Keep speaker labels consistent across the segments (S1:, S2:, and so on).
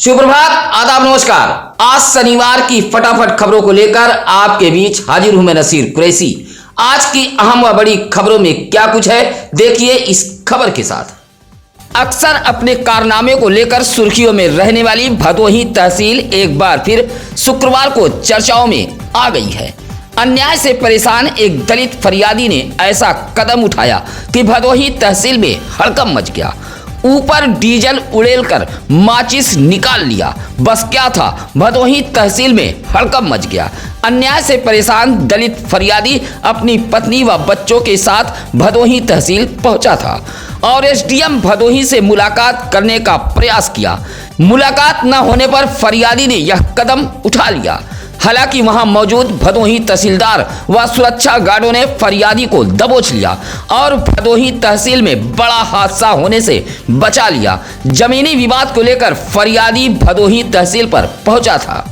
S1: सुप्रभात, आदाब, नमस्कार। आज शनिवार की फटाफट खबरों को लेकर आपके बीच हाजिर हूं मैं नसीर कुरैशी। आज की अहम व बड़ी खबरों में क्या कुछ है, देखिए इस खबर के साथ। अक्सर अपने कारनामे को लेकर सुर्खियों में रहने वाली भदोही तहसील एक बार फिर शुक्रवार को चर्चाओं में आ गई है। अन्याय से परेशान एक दलित फरियादी ने ऐसा कदम उठाया कि भदोही तहसील में हड़कंप मच गया। ऊपर डीजल उड़ेलकर माचिस निकाल लिया। बस क्या था, भदोही तहसील में हड़कंप मच गया। अन्याय से परेशान दलित फरियादी अपनी पत्नी व बच्चों के साथ भदोही तहसील पहुंचा था और एसडीएम भदोही से मुलाकात करने का प्रयास किया। मुलाकात न होने पर फरियादी ने यह कदम उठा लिया। हालांकि वहां मौजूद भदोही तहसीलदार व सुरक्षा गार्डों ने फरियादी को दबोच लिया और भदोही तहसील में बड़ा हादसा होने से बचा लिया। जमीनी विवाद को लेकर फरियादी भदोही तहसील पर पहुंचा था।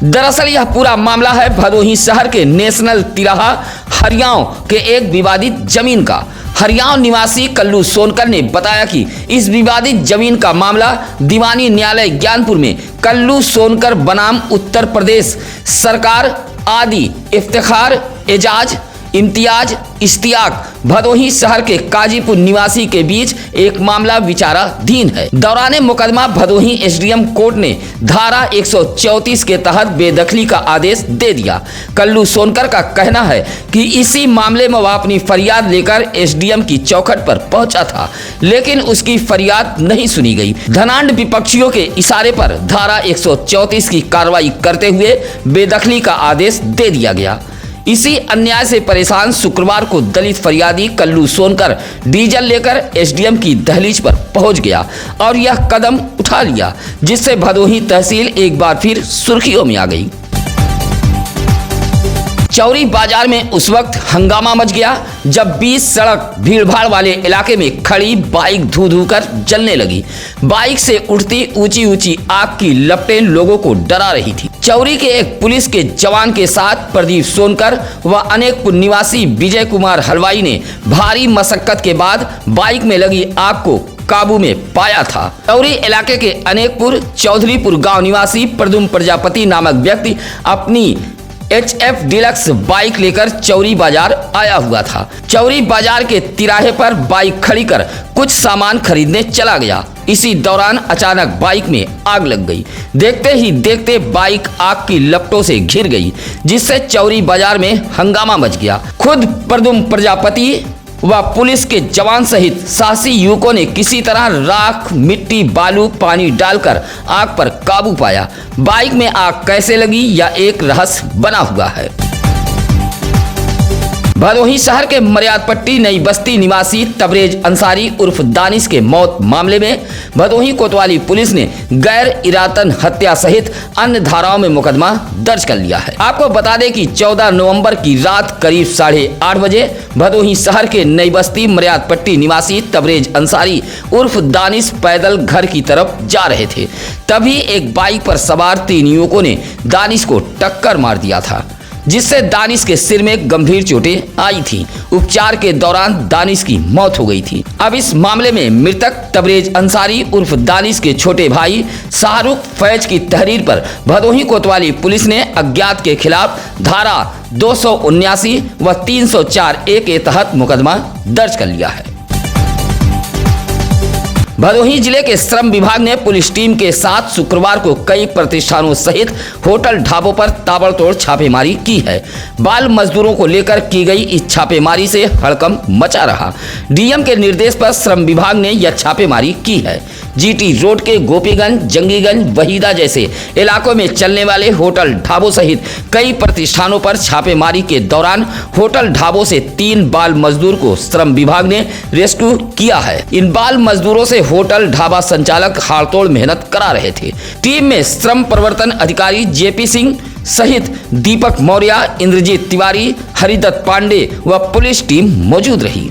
S1: दरअसल यह पूरा मामला है भदोही शहर के नेशनल तिराहा हरियाव के एक विवादित जमीन का। हरियाव निवासी कल्लू सोनकर ने बताया कि इस विवादित जमीन का मामला दीवानी न्यायालय ज्ञानपुर में कल्लू सोनकर बनाम उत्तर प्रदेश सरकार आदि इफ्तिखार एजाज इम्तियाज इश्तियाक भदोही शहर के काजीपुर निवासी के बीच एक मामला विचाराधीन है। दौरान मुकदमा भदोही एसडीएम कोर्ट ने धारा 134 के तहत बेदखली का आदेश दे दिया। कल्लू सोनकर का कहना है कि इसी मामले में वह अपनी फरियाद लेकर एसडीएम की चौखट पर पहुंचा था, लेकिन उसकी फरियाद नहीं सुनी गई। धनाढ्य विपक्षियों के इशारे पर धारा 134 की कार्रवाई करते हुए बेदखली का आदेश दे दिया गया। इसी अन्याय से परेशान शुक्रवार को दलित फरियादी कल्लू सोनकर डीजल लेकर एसडीएम की दहलीज पर पहुंच गया और यह कदम उठा लिया, जिससे भदोही तहसील एक बार फिर सुर्खियों में आ गई। चौरी बाजार में उस वक्त हंगामा मच गया जब 20 सड़क भीड़भाड़ वाले इलाके में खड़ी बाइक धू धू कर जलने लगी। बाइक से उठती ऊंची ऊंची आग की लपटें लोगों को डरा रही थी। चौरी के एक पुलिस के जवान के साथ प्रदीप सोनकर व अनेकपुर निवासी विजय कुमार हलवाई ने भारी मशक्कत के बाद बाइक में लगी आग को काबू में पाया था। चौरी इलाके के अनेकपुर चौधरीपुर गांव निवासी प्रदुम प्रजापति नामक व्यक्ति अपनी HF डिलक्स बाइक लेकर चौरी बाजार आया हुआ था। चौरी बाजार के तिराहे पर बाइक खड़ी कर कुछ सामान खरीदने चला गया। इसी दौरान अचानक बाइक में आग लग गई। देखते ही देखते बाइक आग की लपटों से घिर गई, जिससे चौरी बाजार में हंगामा मच गया। खुद प्रदुम प्रजापति व पुलिस के जवान सहित साहसी युवकों ने किसी तरह राख, मिट्टी, बालू, पानी डालकर आग पर काबू पाया। बाइक में आग कैसे लगी यह एक रहस्य बना हुआ है। भदोही शहर के मर्यादपट्टी नई बस्ती निवासी तबरेज अंसारी उर्फ दानिश के मौत मामले में भदोही कोतवाली पुलिस ने गैर इरादतन हत्या सहित अन्य धाराओं में मुकदमा दर्ज कर लिया है। आपको बता दें कि 14 नवंबर की रात करीब 8:30 बजे भदोही शहर के नई बस्ती मर्यादपट्टी निवासी तबरेज अंसारी उर्फ दानिश पैदल घर की तरफ जा रहे थे। तभी एक बाइक पर सवार 3 युवकों ने दानिश को टक्कर मार दिया था, जिससे दानिश के सिर में गंभीर चोटें आई थी। उपचार के दौरान दानिश की मौत हो गई थी। अब इस मामले में मृतक तबरेज अंसारी उर्फ दानिश के छोटे भाई शाहरुख फैज की तहरीर पर भदोही कोतवाली पुलिस ने अज्ञात के खिलाफ धारा 279 व 304A के तहत मुकदमा दर्ज कर लिया है। भदोही जिले के श्रम विभाग ने पुलिस टीम के साथ शुक्रवार को कई प्रतिष्ठानों सहित होटल ढाबों पर ताबड़तोड़ छापेमारी की है। बाल मजदूरों को लेकर की गई इस छापेमारी से हड़कंप मचा रहा। डीएम के निर्देश पर श्रम विभाग ने यह छापेमारी की है। जीटी रोड के गोपीगंज, जंगीगंज, वहीदा जैसे इलाकों में चलने वाले होटल ढाबों सहित कई प्रतिष्ठानों पर छापेमारी के दौरान होटल ढाबों से 3 बाल मजदूर को श्रम विभाग ने रेस्क्यू किया है। इन बाल मजदूरों से होटल ढाबा संचालक हाड़तोड़ मेहनत करा रहे थे। टीम में श्रम प्रवर्तन अधिकारी जेपी सिंह सहित दीपक मौर्य, इंद्रजीत तिवारी, हरिदत्त पांडे व पुलिस टीम मौजूद रही।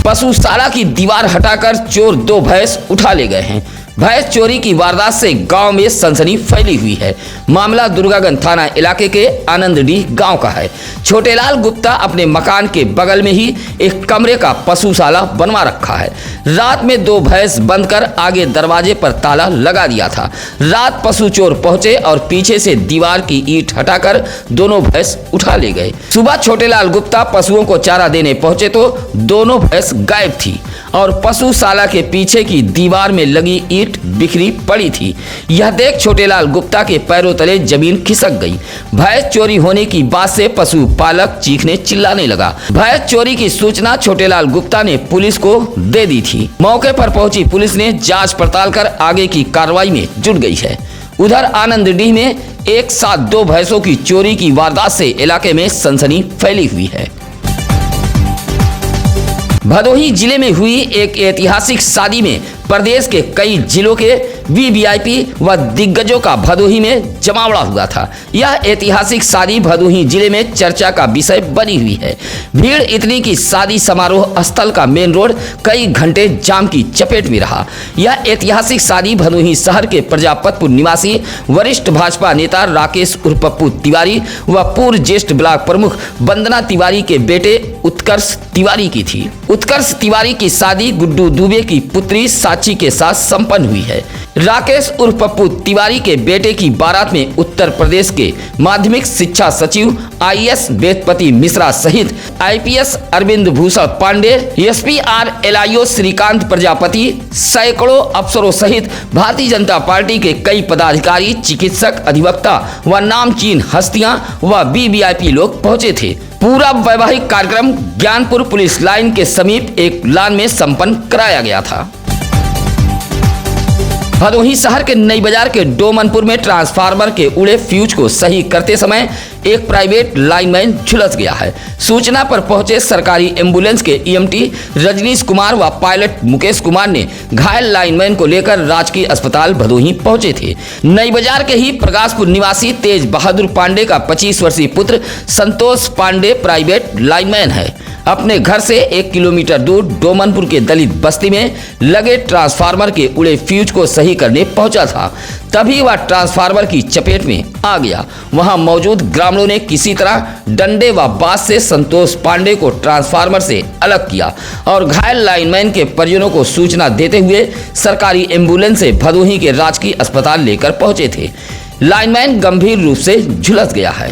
S1: पशुशाला की दीवार हटाकर चोर 2 भैंस उठा ले गए हैं। भैंस चोरी की वारदात से गांव में सनसनी फैली हुई है। मामला दुर्गागंज थाना इलाके के आनंदडीह गांव का है। छोटेलाल गुप्ता अपने मकान के बगल में ही एक कमरे का पशुशाला बनवा रखा है। रात में 2 भैंस बंद कर आगे दरवाजे पर ताला लगा दिया था। रात पशु चोर पहुंचे और पीछे से दीवार की ईंट हटाकर दोनों भैंस उठा ले गए। सुबह छोटेलाल गुप्ता पशुओं को चारा देने पहुंचे तो दोनों भैंस गायब थी और पशुशाला के पीछे की दीवार में लगी ईंट बिखरी पड़ी थी। यह देख छोटेलाल गुप्ता के पैरों तले जमीन खिसक गई। भैंस चोरी होने की बात से पशुपालक चीखने चिल्लाने लगा। भैंस चोरी की सूचना छोटेलाल गुप्ता ने पुलिस को दे दी थी। मौके पर पहुंची पुलिस ने जांच पड़ताल कर आगे की कार्रवाई में जुट गई है। उधर आनंदडीह में एक साथ 2 भैंसों की चोरी की वारदात से इलाके में सनसनी फैली हुई है। भदोही जिले में हुई एक ऐतिहासिक शादी में प्रदेश के कई जिलों के वीवीआईपी व दिग्गजों का भदोही में जमावड़ा हुआ था। यह ऐतिहासिक शादी भदोही जिले में चर्चा का विषय बनी हुई है। भीड़ इतनी कि शादी समारोह स्थल का मेन रोड कई घंटे जाम की चपेट में रहा। यह ऐतिहासिक शादी भदोही शहर के प्रजापतपुर निवासी वरिष्ठ भाजपा नेता राकेश उर्फ पप्पू तिवारी व पूर्व ज्येष्ठ ब्लॉक प्रमुख वंदना तिवारी के बेटे उत्कर्ष तिवारी की थी। उत्कर्ष तिवारी की शादी गुड्डू दुबे की पुत्री साची के साथ संपन्न हुई है। राकेश उर्फ पप्पू तिवारी के बेटे की बारात में उत्तर प्रदेश के माध्यमिक शिक्षा सचिव आईएएस वेदपति मिश्रा सहित आईपीएस अरविंद भूषण पांडे, एसपी आरएलआईओ श्रीकांत प्रजापति, सैकड़ों अफसरों सहित भारतीय जनता पार्टी के कई पदाधिकारी, चिकित्सक, अधिवक्ता व नामचीन हस्तियां व वीवीआईपी लोग पहुंचे थे। पूरा वैवाहिक कार्यक्रम ज्ञानपुर पुलिस लाइन के समीप एक लॉन में संपन्न कराया गया था। भदोही शहर के नई बाजार के डोमनपुर में ट्रांसफार्मर के उड़े फ्यूज को सही करते समय एक प्राइवेट लाइनमैन झुलस गया है। सूचना पर पहुंचे सरकारी एम्बुलेंस के ईएमटी रजनीश कुमार व पायलट मुकेश कुमार ने घायल लाइनमैन को लेकर राजकीय अस्पताल भदोही पहुंचे थे। नई बाजार के ही प्रकाशपुर निवासी तेज बहादुर पांडे का 25 वर्षीय पुत्र संतोष पांडे प्राइवेट लाइनमैन है। अपने घर से 1 किलोमीटर दूर डोमनपुर के दलित बस्ती में लगे ट्रांसफार्मर के उड़े फ्यूज को सही करने पहुंचा था। तभी वह ट्रांसफार्मर की चपेट में आ गया। वहां मौजूद ग्रामीणों ने किसी तरह डंडे व बांस से संतोष पांडे को ट्रांसफार्मर से अलग किया और घायल लाइनमैन के परिजनों को सूचना देते हुए सरकारी एम्बुलेंस से भदोही के राजकीय अस्पताल लेकर पहुंचे थे। लाइनमैन गंभीर रूप से झुलस गया है।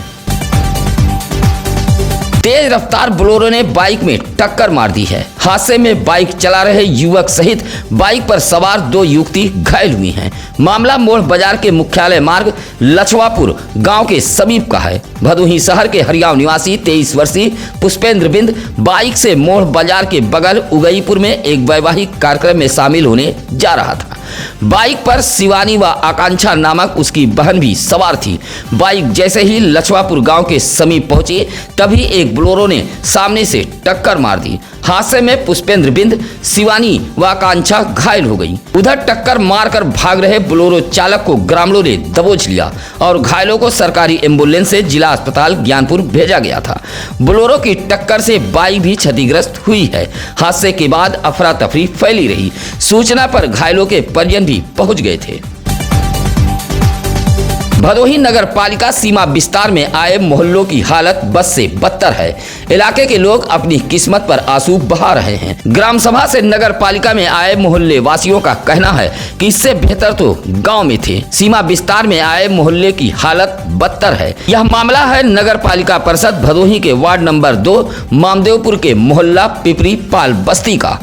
S1: तेज रफ्तार बोलेरो ने बाइक में टक्कर मार दी है। हादसे में बाइक चला रहे युवक सहित बाइक पर सवार 2 युवती घायल हुई हैं। मामला मोड़ बाजार के मुख्यालय मार्ग लछवापुर गांव के समीप का है। भदोही शहर के हरियाव निवासी 23 वर्षीय पुष्पेंद्र बिंद बाइक से मोड़ बाजार के बगल उगईपुर में एक वैवाहिक कार्यक्रम में शामिल होने जा रहा था। बाइक पर शिवानी व आकांक्षा नामक उसकी बहन भी सवार थी। बाइक जैसे ही लछवापुर गांव के समीप पहुंची तभी एक बोलेरो ने सामने से टक्कर मार दी। हादसे में पुष्पेंद्र बिंद, शिवानी व आकांक्षा घायल हो गई। उधर टक्कर मारकर भाग रहे बोलेरो चालक को ग्रामीणों ने दबोच लिया और घायलों को सरकारी एम्बुलेंस से जिला अस्पताल ज्ञानपुर भेजा गया था। बोलेरो की टक्कर से बाइक भी क्षतिग्रस्त हुई है। हादसे के बाद अफरा तफरी फैली रही। सूचना पर घायलों के परिजन भी पहुंच गए थे। भदोही नगर पालिका सीमा विस्तार में आए मोहल्लों की हालत बद से बदतर है। इलाके के लोग अपनी किस्मत पर आंसू बहा रहे हैं। ग्राम सभा से नगर पालिका में आए मोहल्ले वासियों का कहना है कि इससे बेहतर तो गांव में थे। सीमा विस्तार में आए मोहल्ले की हालत बदतर है। यह मामला है नगर पालिका परिषद भदोही के वार्ड नंबर 2 मामदेवपुर के मोहल्ला पिपरी पाल बस्ती का।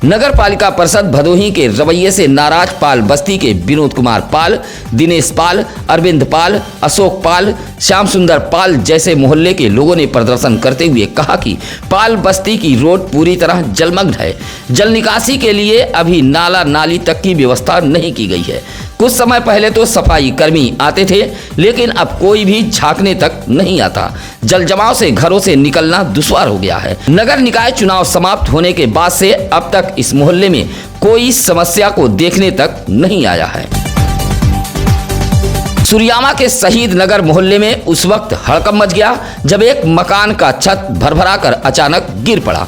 S1: नगर पालिका परिषद भदोही के रवैये से नाराज पाल बस्ती के विनोद कुमार पाल, दिनेश पाल, अरविंद पाल, अशोक पाल, श्याम सुंदर पाल जैसे मोहल्ले के लोगों ने प्रदर्शन करते हुए कहा कि पाल बस्ती की रोड पूरी तरह जलमग्न है। जल निकासी के लिए अभी नाला नाली तक की व्यवस्था नहीं की गई है। कुछ समय पहले तो सफाई कर्मी आते थे, लेकिन अब कोई भी झांकने तक नहीं आता। जल जमाव से घरों से निकलना दुश्वार हो गया है। नगर निकाय चुनाव समाप्त होने के बाद से अब तक इस मोहल्ले में कोई समस्या को देखने तक नहीं आया है। सुरियामा के शहीद नगर मोहल्ले में उस वक्त हड़कंप मच गया जब एक मकान का छत भरभरा कर अचानक गिर पड़ा।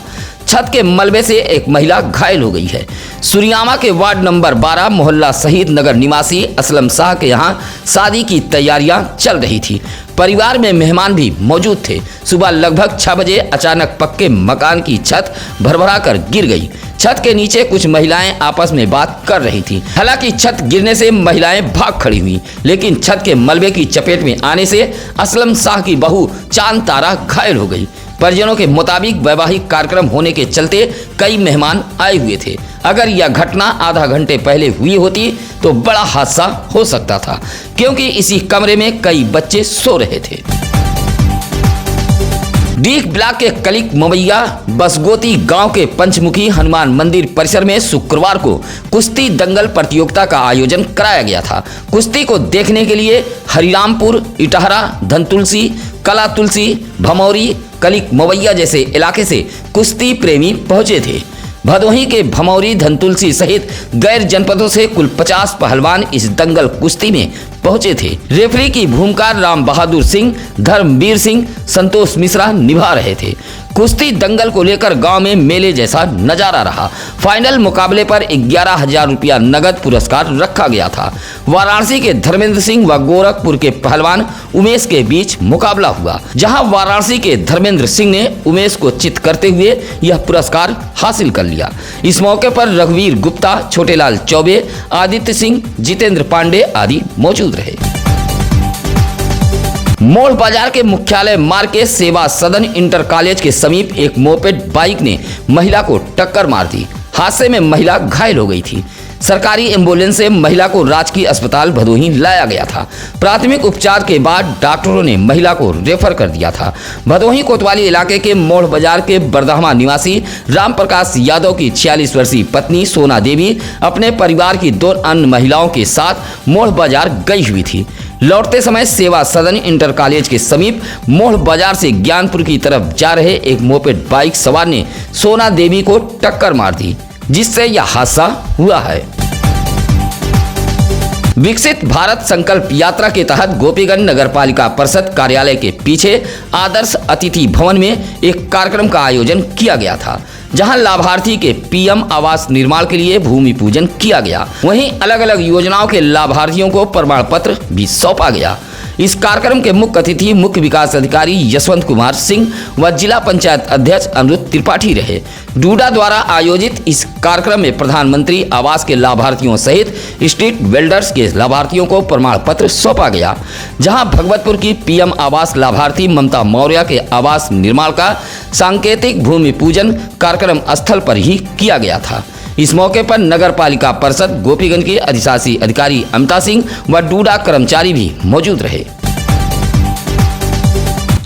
S1: छत के मलबे से एक महिला घायल हो गई है। सुरियामा के वार्ड नंबर 12 मोहल्ला शहीद नगर निवासी असलम शाह के यहाँ शादी की तैयारियां चल रही थी। परिवार में मेहमान भी मौजूद थे। सुबह लगभग 6 बजे अचानक पक्के मकान की छत भरभरा कर गिर गई। छत के नीचे कुछ महिलाएं आपस में बात कर रही थी। हालांकि छत गिरने से महिलाएं भाग खड़ी हुई, लेकिन छत के मलबे की चपेट में आने से असलम शाह की बहू चांद तारा घायल हो गई। परिजनों के मुताबिक वैवाहिक कार्यक्रम होने के चलते कई मेहमान आए हुए थे। अगर यह घटना आधा घंटे पहले हुई होती तो बड़ा हादसा हो सकता था, क्योंकि इसी कमरे में कई बच्चे सो रहे थे। डीग ब्लॉक के कलिक मोमैया बसगोती गांव के पंचमुखी हनुमान मंदिर परिसर में शुक्रवार को कुश्ती दंगल प्रतियोगिता का आयोजन कराया गया था। कुश्ती को देखने के लिए हरिरामपुर, इटहरा, धनतुलसी, कला तुलसी, भमौरी, कलिक मोमैया जैसे इलाके से कुश्ती प्रेमी पहुंचे थे। भदोही के भमौरी, धनतुलसी सहित गैर जनपदों से कुल 50 पहलवान इस दंगल कुश्ती में पहुंचे थे। रेफरी की भूमिका राम बहादुर सिंह, धर्मवीर सिंह, संतोष मिश्रा निभा रहे थे। कुश्ती दंगल को लेकर गांव में मेले जैसा नजारा रहा। फाइनल मुकाबले पर 11,000 रुपया नगद पुरस्कार रखा गया था। वाराणसी के धर्मेंद्र सिंह व गोरखपुर के पहलवान उमेश के बीच मुकाबला हुआ, जहां वाराणसी के धर्मेंद्र सिंह ने उमेश को चित करते हुए यह पुरस्कार हासिल कर लिया। इस मौके पर रघुवीर गुप्ता, छोटेलाल चौबे, आदित्य सिंह, जितेंद्र पांडे आदि मौजूद रहे। मोड़ बाजार के मुख्यालय मार्ग के सेवा सदन इंटर कॉलेज के समीप एक मोपेड बाइक ने महिला को टक्कर मार दी। हादसे में महिला घायल हो गई थी। सरकारी एम्बुलेंस से महिला को राजकीय अस्पताल भदोही लाया गया था। प्राथमिक उपचार के बाद डॉक्टरों ने महिला को रेफर कर दिया था। भदोही कोतवाली इलाके के मोड़ बाजार के बरदहमा निवासी रामप्रकाश यादव की 46 वर्षीय पत्नी सोना देवी अपने परिवार की 2 अन्य महिलाओं के साथ मोड़ बाजार गई हुई थी। लौटते समय सेवा सदन इंटर कॉलेज के समीप मोड़ बाजार से ज्ञानपुर की तरफ जा रहे एक मोपेड बाइक सवार ने सोना देवी को टक्कर मार दी, जिससे यह हादसा हुआ है। विकसित भारत संकल्प यात्रा के तहत गोपीगंज नगर पालिका परिषद कार्यालय के पीछे आदर्श अतिथि भवन में एक कार्यक्रम का आयोजन किया गया था, जहां लाभार्थी के पीएम आवास निर्माण के लिए भूमि पूजन किया गया। वहीं अलग अलग योजनाओं के लाभार्थियों को प्रमाण पत्र भी सौंपा गया। इस कार्यक्रम के मुख्य अतिथि मुख्य विकास अधिकारी यशवंत कुमार सिंह व जिला पंचायत अध्यक्ष अमृत त्रिपाठी रहे। डूडा द्वारा आयोजित इस कार्यक्रम में प्रधानमंत्री आवास के लाभार्थियों सहित स्ट्रीट वेल्डर्स के लाभार्थियों को प्रमाण पत्र सौंपा गया, जहां भगवतपुर की पीएम आवास लाभार्थी ममता मौर्य के आवास निर्माण का सांकेतिक भूमि पूजन कार्यक्रम स्थल पर ही किया गया था। इस मौके पर नगर पालिका परिषद गोपीगंज के अधिशासी अधिकारी अमिता सिंह व डूडा कर्मचारी भी मौजूद रहे।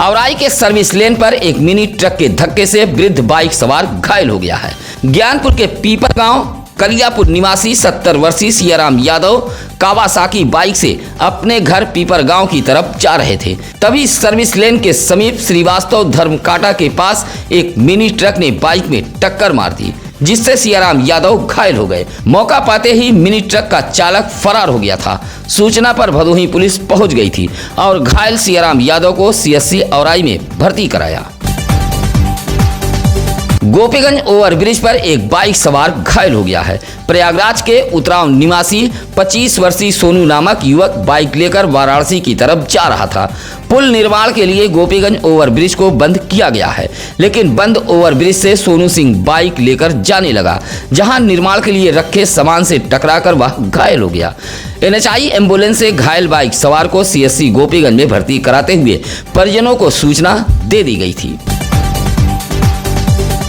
S1: औराई के सर्विस लेन पर एक मिनी ट्रक के धक्के से वृद्ध बाइक सवार घायल हो गया है। ज्ञानपुर के पीपर गांव कलियापुर निवासी 70 वर्षीय सियाराम यादव कावासाकी बाइक से अपने घर पीपर गांव की तरफ जा रहे थे। तभी सर्विस लेन के समीप श्रीवास्तव धर्मकाटा के पास एक मिनी ट्रक ने बाइक में टक्कर मार दी, जिससे सियाराम यादव घायल हो गए। मौका पाते ही मिनी ट्रक का चालक फरार हो गया था। सूचना पर भदोही पुलिस पहुंच गई थी और घायल सियाराम यादव को सीएससी औराई में भर्ती कराया। गोपीगंज ओवरब्रिज पर एक बाइक सवार घायल हो गया है। प्रयागराज के उतराव निवासी 25 वर्षीय सोनू नामक युवक बाइक लेकर वाराणसी की तरफ जा रहा था। पुल निर्माण के लिए गोपीगंज ओवरब्रिज को बंद किया गया है, लेकिन बंद ओवरब्रिज से सोनू सिंह बाइक लेकर जाने लगा, जहां निर्माण के लिए रखे सामान से टकराकर वह घायल हो गया। एनएचआई एम्बुलेंस से घायल बाइक सवार को सीएससी गोपीगंज में भर्ती कराते हुए परिजनों को सूचना दे दी गई थी।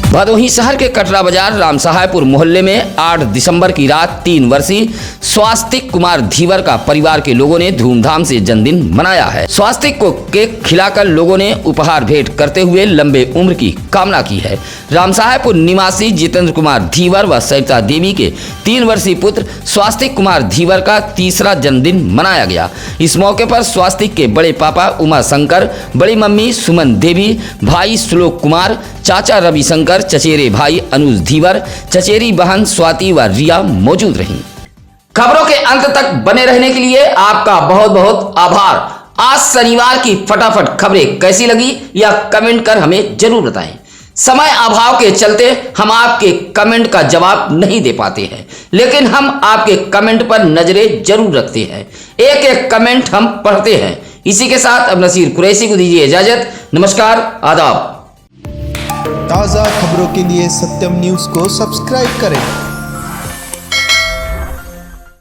S1: भदोही शहर के कटरा बाजार रामसहायपुर मोहल्ले में 8 दिसंबर की रात 3 वर्षीय स्वास्तिक कुमार धीवर का परिवार के लोगों ने धूमधाम से जन्मदिन मनाया है। स्वास्तिक को केक खिलाकर लोगों ने उपहार भेंट करते हुए लंबे उम्र की कामना की है। रामसहायपुर निवासी जितेंद्र कुमार धीवर व सरिता देवी के 3 वर्षीय पुत्र स्वास्तिक कुमार धीवर का 3रा जन्मदिन मनाया गया। इस मौके पर स्वास्तिक के बड़े पापा उमा शंकर, बड़ी मम्मी सुमन देवी, भाई श्लोक कुमार, चाचा रविशंकर, चचेरे भाई अनुज धीवर, चचेरी बहन स्वाति व रिया मौजूद रहीं। खबरों के अंत तक बने रहने के लिए आपका बहुत बहुत आभार। आज शनिवार की फटाफट खबरें कैसी लगी या कमेंट कर हमें जरूर बताएं। समय अभाव के चलते हम आपके कमेंट का जवाब नहीं दे पाते हैं, लेकिन हम आपके कमेंट पर नजरें जरूर रखते हैं। एक एक कमेंट हम पढ़ते हैं। इसी के साथ अब नसीर कुरैशी को दीजिए इजाजत। नमस्कार, आदाब।
S2: ताज़ा खबरों के लिए सत्यम न्यूज़ को सब्सक्राइब करें।